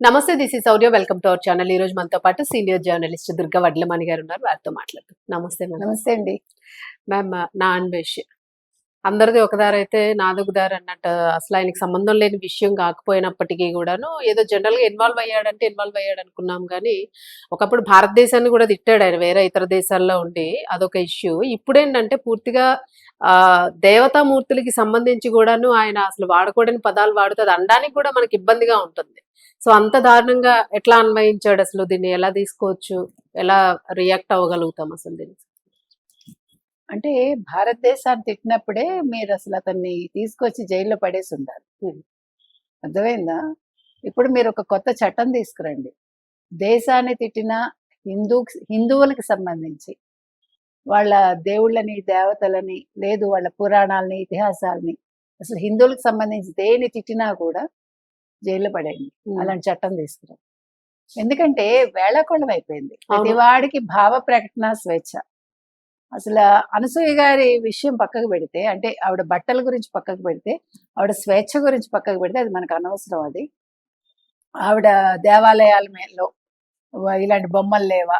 నమస్తే, this is Sourya. Welcome to our channel. ఈ రోజు మనతో పాటు సీనియర్ జర్నలిస్ట్ దుర్గా వడ్లమణి గారు ఉన్నారు. వారితో మాట్లాడుతాం. నమస్తే మ్యామ్. నమస్తే అండి. మ్యామ్, నా అన్వేష్ అందరిది ఒక దారి అయితే నాది ఒక దారి అన్నట్టు, అసలు ఆయనకి సంబంధం లేని విషయం కాకపోయినప్పటికీ కూడాను ఏదో జనరల్ గా ఇన్వాల్వ్ అయ్యాడు అనుకున్నాం. కానీ ఒకప్పుడు భారతదేశాన్ని కూడా తిట్టాడు ఆయన, వేరే ఇతర దేశాల్లో ఉండి. అదొక ఇష్యూ. ఇప్పుడేంటంటే పూర్తిగా దేవతామూర్తులకి సంబంధించి కూడాను ఆయన అసలు వాడకూడని పదాలు వాడుతుంది అనడానికి కూడా మనకి ఇబ్బందిగా ఉంటుంది. సో అంత దారుణంగా ఎట్లా అన్వయించాడు? అసలు దీన్ని ఎలా తీసుకోవచ్చు, ఎలా రియాక్ట్ అవ్వగలుగుతాం అసలు దీనికి? అంటే భారతదేశాన్ని తిట్టినప్పుడే మీరు అసలు అతన్ని తీసుకొచ్చి జైల్లో పడేసి ఉండాలి. అర్థమైందా? ఇప్పుడు మీరు ఒక కొత్త చట్టం తీసుకురండి. దేశాన్ని తిట్టిన హిందువులకు సంబంధించి వాళ్ళ దేవుళ్ళని, దేవతలని, లేదు వాళ్ళ పురాణాలని, ఇతిహాసాలని, అసలు హిందువులకు సంబంధించి దేని తిట్టినా కూడా జైల్లో పడేయండి. అలాంటి చట్టం తీసుకురండి. ఎందుకంటే వేళాకోళం అయిపోయింది. ప్రతివాడికి భావ ప్రకటన స్వేచ్ఛ. అసలు అనసూయ గారి విషయం పక్కకు పెడితే, అంటే ఆవిడ బట్టల గురించి పక్కకు పెడితే, ఆవిడ స్వేచ్ఛ గురించి పక్కకు పెడితే అది మనకు అనవసరం. అది ఆవిడ దేవాలయాల మేలో ఇలాంటి బొమ్మలు లేవా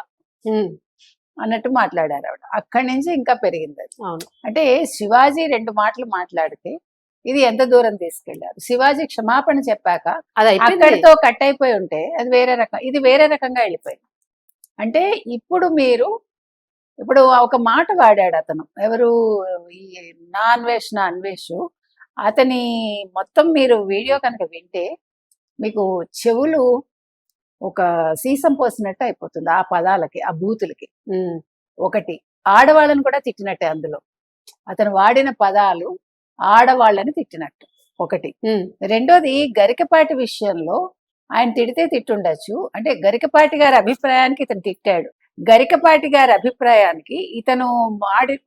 అన్నట్టు మాట్లాడారు ఆవిడ. అక్కడి నుంచి ఇంకా పెరిగింది అది. అంటే శివాజీ 2 మాటలు మాట్లాడితే ఇది ఎంత దూరం తీసుకెళ్లారు. శివాజీ క్షమాపణ చెప్పాక అది అక్కడితో కట్ అయిపోయి ఉంటే అది వేరే రకం, ఇది వేరే రకంగా వెళ్ళిపోయింది. అంటే ఇప్పుడు ఒక మాట వాడాడు అతను, ఎవరు, ఈ నా అన్వేష్ అతని మొత్తం మీరు వీడియో కనుక వింటే మీకు చెవులు ఒక సీసం పోసినట్టు అయిపోతుంది ఆ పదాలకి, ఆ బూతులకి. ఒకటి, ఆడవాళ్ళని కూడా తిట్టినట్టే అందులో. అతను వాడిన పదాలు ఆడవాళ్ళని తిట్టినట్టు ఒకటి. రెండోది, గరికపాటి విషయంలో ఆయన తిడితే తిట్టుండొచ్చు, అంటే గరికపాటి గారి అభిప్రాయానికి ఇతను తిట్టాడు. గరికపాటి గారి అభిప్రాయానికి ఇతను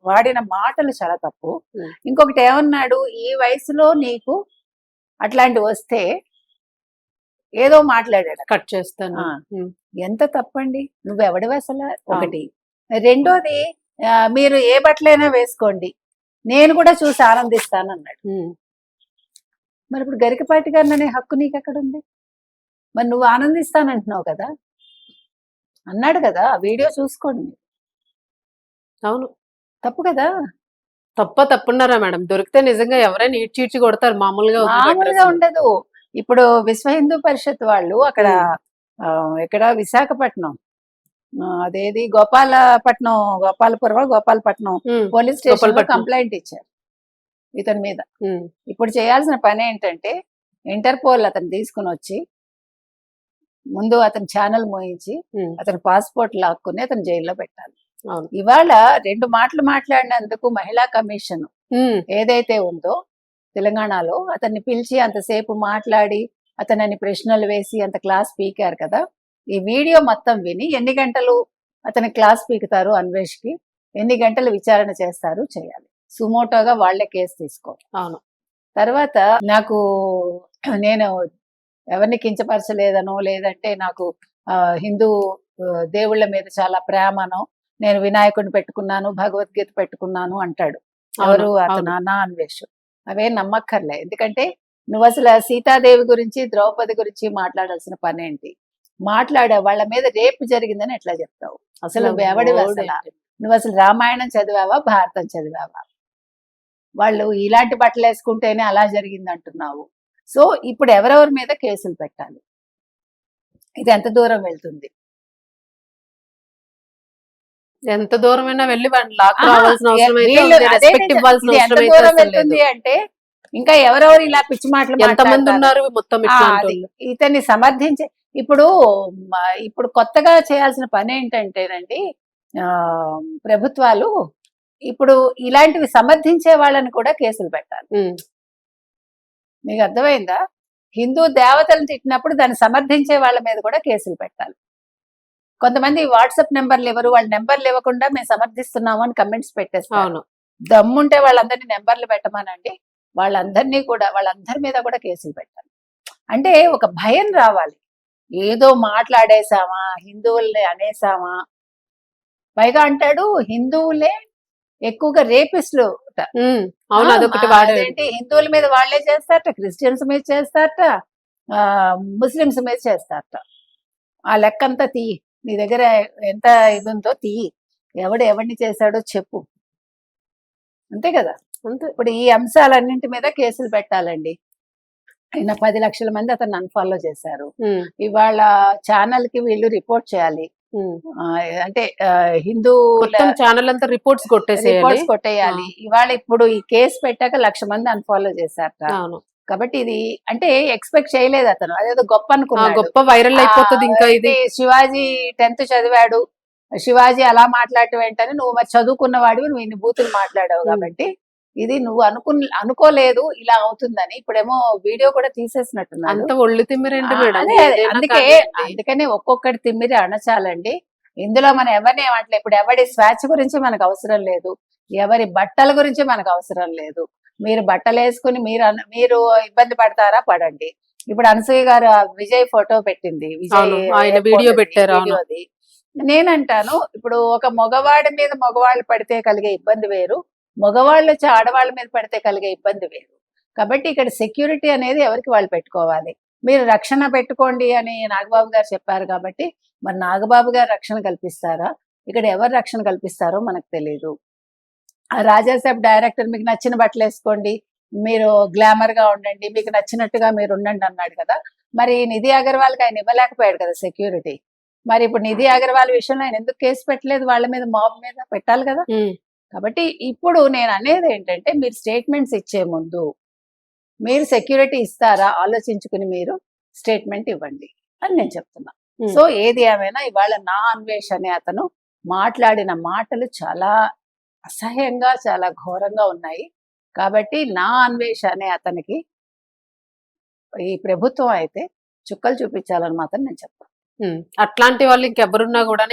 వాడిన మాటలు చాలా తప్పు. ఇంకొకటి ఏమన్నాడు, ఈ వయసులో నీకు అట్లాంటి వస్తే ఏదో మాట్లాడాడు, కట్ చేస్తాను. ఎంత తప్పండి, నువ్వెవడివి అసలు? ఒకటి. రెండోది, మీరు ఏ బట్టలైనా వేసుకోండి, నేను కూడా చూసి ఆనందిస్తాను అన్నాడు. మరి ఇప్పుడు గరికపాటి గారిని అనే హక్కు నీకు ఎక్కడ ఉంది? మరి నువ్వు ఆనందిస్తానంటున్నావు కదా, అన్నాడు కదా, ఆ వీడియో చూసుకోండి. అవును, తప్పు కదా. తప్పున్నారా మేడం? దొరికితే నిజంగా ఎవరైనా ఈడ్చి కొడతారు, మామూలుగా ఉండదు. ఇప్పుడు విశ్వ హిందూ పరిషత్ వాళ్ళు అక్కడ ఇక్కడ విశాఖపట్నం, అదేది గోపాలపట్నం పోలీస్ స్టేషన్ లో కంప్లైంట్ ఇచ్చారు ఇతని మీద. ఇప్పుడు చేయాల్సిన పని ఏంటంటే, ఇంటర్పోల్ అతను తీసుకుని వచ్చి ముందు అతని ఛానల్ మోయించి అతని పాస్పోర్ట్ లాక్కుని అతను జైల్లో పెట్టాలి. ఇవాళ 2 మాటలు మాట్లాడినందుకు మహిళా కమిషన్ ఏదైతే ఉందో తెలంగాణలో, అతన్ని పిలిచి అంతసేపు మాట్లాడి అతనని ప్రశ్నలు వేసి అంత క్లాస్ పీకారు కదా. ఈ వీడియో మొత్తం విని ఎన్ని గంటలు అతని క్లాస్ పీకుతారు, అన్వేష్కి ఎన్ని గంటలు విచారణ చేస్తారు చేయాలి. సుమోటోగా వాళ్లే కేసు తీసుకోవాలి. అవును. తర్వాత నేను ఎవరిని కించపరచలేదనో, లేదంటే నాకు హిందూ దేవుళ్ళ మీద చాలా ప్రేమనో, నేను వినాయకుడిని పెట్టుకున్నాను, భగవద్గీత పెట్టుకున్నాను అంటాడు. ఎవరు? అతను నా అన్వేష్. అవే నమ్మక్కర్లే. ఎందుకంటే నువ్వు అసలు సీతాదేవి గురించి, ద్రౌపది గురించి మాట్లాడాల్సిన పని ఏంటి? మాట్లాడే వాళ్ళ మీద రేపు జరిగిందని ఎట్లా చెప్తావు? అసలు ఎవడివి అసలు? నువ్వు అసలు రామాయణం చదివావా, భారతం చదివావా? వాళ్ళు ఇలాంటి బట్టలు వేసుకుంటేనే అలా జరిగింది అంటున్నావు. సో ఇప్పుడు ఎవరెవరి మీద కేసులు పెట్టాలి? ఇది ఎంత దూరం వెళ్తుంది? ఎంత దూరమైనా వెళ్ళి వెళ్తుంది అంటే ఇంకా ఎవరెవరు ఇలా పిచ్చి మాటలు, ఎంతమంది ఉన్నారు మొత్తం ఇతన్ని సమర్థించే. ఇప్పుడు కొత్తగా చేయాల్సిన పని ఏంటంటేనండి, ప్రభుత్వాలు ఇప్పుడు ఇలాంటివి సమర్థించే వాళ్ళని కూడా కేసులు పెట్టాలి. మీకు అర్థమైందా? హిందూ దేవతలను తిట్టినప్పుడు దాన్ని సమర్థించే వాళ్ళ మీద కూడా కేసులు పెట్టాలి. కొంతమంది వాట్సాప్ నెంబర్లు ఇవ్వరు, వాళ్ళ నెంబర్లు ఇవ్వకుండా మేము సమర్థిస్తున్నాము అని కమెంట్స్ పెట్టేస్తాను. దమ్ముంటే వాళ్ళందరినీ నెంబర్లు పెట్టమనండి, వాళ్ళందరి మీద కూడా కేసులు పెట్టాలి. అంటే ఒక భయం రావాలి. ఏదో మాట్లాడేసామా, హిందువుల్ని అనేసామా. పైగా అంటాడు హిందువులే ఎక్కువగా రేపిస్టులు. అవును, అదొకటి. హిందువుల మీద వాళ్లే చేస్తారట, క్రిస్టియన్స్ మీద చేస్తారట, ముస్లిమ్స్ మీద చేస్తారట. ఆ లెక్కంతా తీయి, నీ దగ్గర ఎంత ఇది ఉందో తీయి, ఎవరిని చేశాడో చెప్పు, అంతే కదా. అంతే. ఇప్పుడు ఈ అంశాలన్నింటి మీద కేసులు పెట్టాలండి. ఆయన 10 లక్షల మంది అతను అన్ఫాలో చేశారు. ఇవాళ ఛానల్ కి వీళ్ళు రిపోర్ట్ చేయాలి. అంటే హిందూ ఛానల్ అంతా రిపోర్ట్స్ కొట్టేయాలి. ఇవాళ ఇప్పుడు ఈ కేసు పెట్టాక 1,00,000 మంది అన్ఫాలో చేశారట. కాబట్టి ఇది అంటే ఎక్స్పెక్ట్ చేయలేదు అతను, అదేదో గొప్ప అనుకున్నాడు, గొప్ప వైరల్ అయిపోతుంది. ఇంకా ఇది శివాజీ 10th చదివాడు, శివాజీ అలా మాట్లాడటం ఏంటని, నువ్వు మరి చదువుకున్న వాడివి, నువ్వు ఇన్ని బూతులు మాట్లాడావు కాబట్టి ఇది నువ్వు అనుకోలేదు ఇలా అవుతుందని. ఇప్పుడేమో వీడియో కూడా తీసేసినట్టున్నారు. అంత ఒళ్ళు తిమ్మిరేంటి మేడం? అందుకనే ఒక్కొక్కటి తిమ్మిరి అణచాలండి. ఇందులో మనం ఎవరిని ఏమంటలే. ఇప్పుడు ఎవరి స్వేచ్ఛ గురించి మనకు అవసరం లేదు, ఎవరి బట్టల గురించి మనకు అవసరం లేదు. మీరు బట్టలు వేసుకుని మీరు ఇబ్బంది పడతారా, పడండి. ఇప్పుడు అనసూయ గారు విజయ్ ఫోటో పెట్టింది, విజయ్ వీడియో పెట్టారు. వీడియోది నేనంటాను, ఇప్పుడు ఒక మగవాడి మీద మగవాళ్ళు పడితే కలిగే ఇబ్బంది వేరు, మగవాళ్ళు వచ్చి ఆడవాళ్ళ మీద పడితే కలిగే ఇబ్బంది వేరు. కాబట్టి ఇక్కడ సెక్యూరిటీ అనేది ఎవరికి వాళ్ళు పెట్టుకోవాలి. మీరు రక్షణ పెట్టుకోండి అని నాగబాబు గారు చెప్పారు కాబట్టి, మరి నాగబాబు గారు రక్షణ కల్పిస్తారా, ఇక్కడ ఎవరు రక్షణ కల్పిస్తారో మనకు తెలియదు. ఆ రాజాసాబ్ డైరెక్టర్ మీకు నచ్చిన బట్టలు వేసుకోండి, మీరు గ్లామర్ గా ఉండండి, మీకు నచ్చినట్టుగా మీరు ఉండండి అన్నాడు కదా. మరి నిధి అగర్వాల్కి ఆయన ఇవ్వలేకపోయాడు కదా సెక్యూరిటీ. మరి ఇప్పుడు నిధి అగర్వాల్ విషయంలో ఆయన ఎందుకు కేసు పెట్టలేదు? వాళ్ళ మీద, మాబ్ మీద పెట్టాలి కదా. కాబట్టి ఇప్పుడు నేను అనేది ఏంటంటే, మీరు స్టేట్మెంట్స్ ఇచ్చే ముందు మీరు సెక్యూరిటీ ఇస్తారా ఆలోచించుకుని మీరు స్టేట్మెంట్ ఇవ్వండి అని నేను చెప్తున్నా. సో ఏది ఏమైనా ఇవాళ నా అన్వేష్ అనే అతను మాట్లాడిన మాటలు చాలా అసహ్యంగా, చాలా ఘోరంగా ఉన్నాయి. కాబట్టి నా అన్వేష్ అనే అతనికి ఈ ప్రభుత్వం అయితే చుక్కలు చూపించాలని మాత్రం నేను చెప్తాను. అట్లాంటి వాళ్ళు ఇంకెవరున్నా కూడా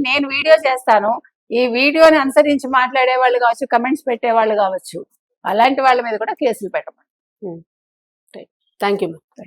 నేను వీడియో చేస్తాను, ఈ వీడియోని అనుసరించి మాట్లాడే వాళ్ళు కావచ్చు, కమెంట్స్ పెట్టే వాళ్ళు కావచ్చు, అలాంటి వాళ్ళ మీద కూడా కేసులు పెట్టమని. Thank you.